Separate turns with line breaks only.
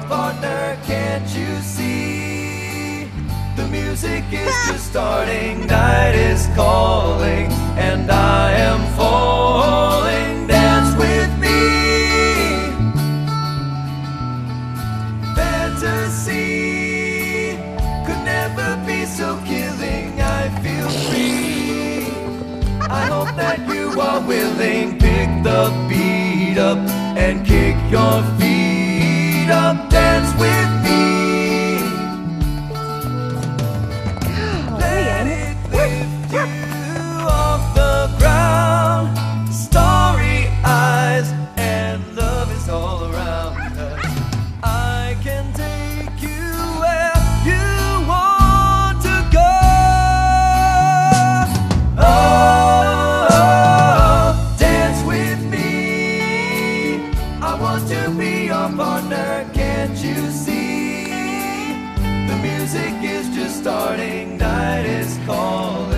partner, can't you see? The music is just starting, night is calling, and I am falling. Dance with me. Fantasy could never be so killing. I feel free. I hope that you are willing. Pick the beat up and kick your feet up. Dance with me. Let it lift you off the ground. Starry eyes and love is all around us. I can take you where you want to go. Oh, dance with me. I want to be your partner, can't you see? The music is just starting, night is calling.